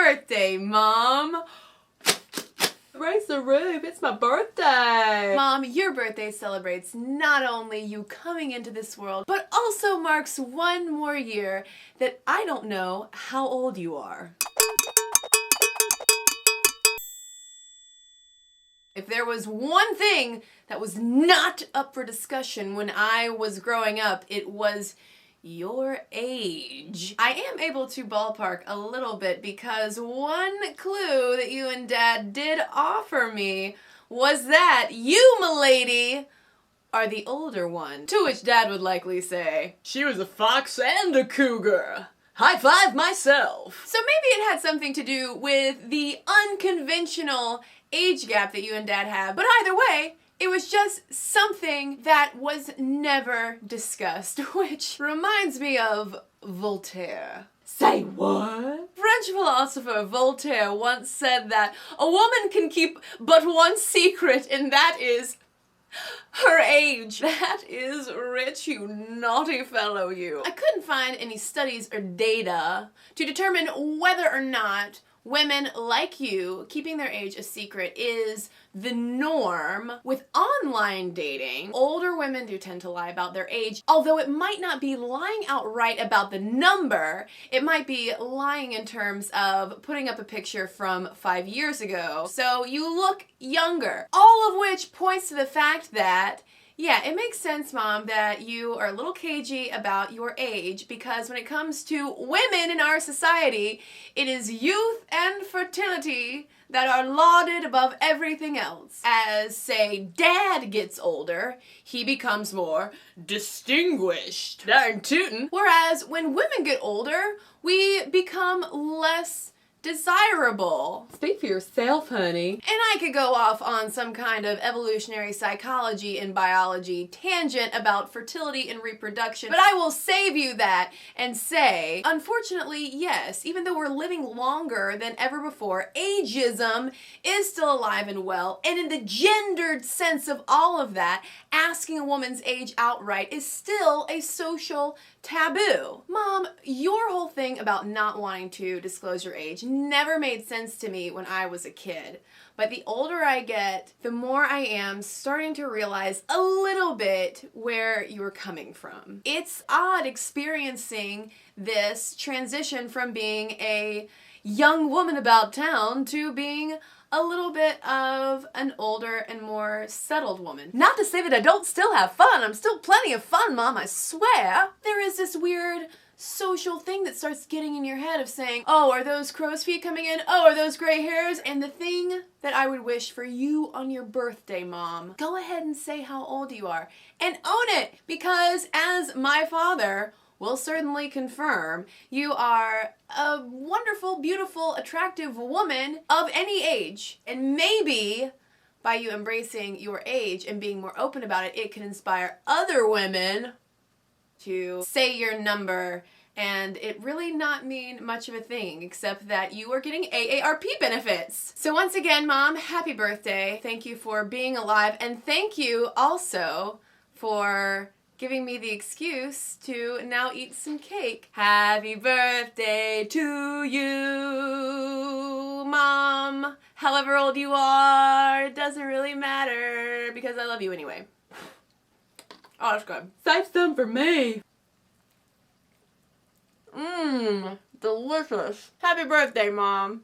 birthday, Mom! Raise the roof, it's my birthday! Mom, your birthday celebrates not only you coming into this world, but also marks one more year that I don't know how old you are. If there was one thing that was not up for discussion when I was growing up, it was your age. I am able to ballpark a little bit because one clue that you and Dad did offer me was that you, m'lady, are the older one. To which Dad would likely say, "She was a fox and a cougar. High five myself." So maybe it had something to do with the unconventional age gap that you and Dad have, but either way, it was just something that was never discussed, which reminds me of Voltaire. Say what? French philosopher Voltaire once said that a woman can keep but one secret, and that is her age. That is rich, you naughty fellow, you. I couldn't find any studies or data to determine whether or not women like you keeping their age a secret is the norm. With online dating, older women do tend to lie about their age, although it might not be lying outright about the number. It might be lying in terms of putting up a picture from 5 years ago, so you look younger. All of which points to the fact that yeah, it makes sense, Mom, that you are a little cagey about your age, because when it comes to women in our society, it is youth and fertility that are lauded above everything else. As, say, Dad gets older, he becomes more distinguished. Darn tootin'. Whereas when women get older, we become less desirable. Speak for yourself, honey. And I could go off on some kind of evolutionary psychology and biology tangent about fertility and reproduction, but I will save you that and say, unfortunately, yes, even though we're living longer than ever before, ageism is still alive and well, and in the gendered sense of all of that, asking a woman's age outright is still a social taboo. Mom, your whole thing about not wanting to disclose your age never made sense to me when I was a kid. But the older I get, the more I am starting to realize a little bit where you were coming from. It's odd experiencing this transition from being a young woman about town to being a little bit of an older and more settled woman. Not to say that I don't still have fun. I'm still plenty of fun, Mom, I swear. There is this weird social thing that starts getting in your head of saying, oh, are those crow's feet coming in? Oh, are those gray hairs? And the thing that I would wish for you on your birthday, Mom, go ahead and say how old you are and own it, because as my father will certainly confirm, you are a wonderful, beautiful, attractive woman of any age. And maybe by you embracing your age and being more open about it, it can inspire other women to say your number and it really not mean much of a thing, except that you are getting AARP benefits. So once again, Mom, happy birthday. Thank you for being alive, and thank you also for giving me the excuse to now eat some cake. Happy birthday to you, Mom. However old you are, it doesn't really matter because I love you anyway. Oh, that's good. Save some for me. Mmm, delicious. Happy birthday, Mom.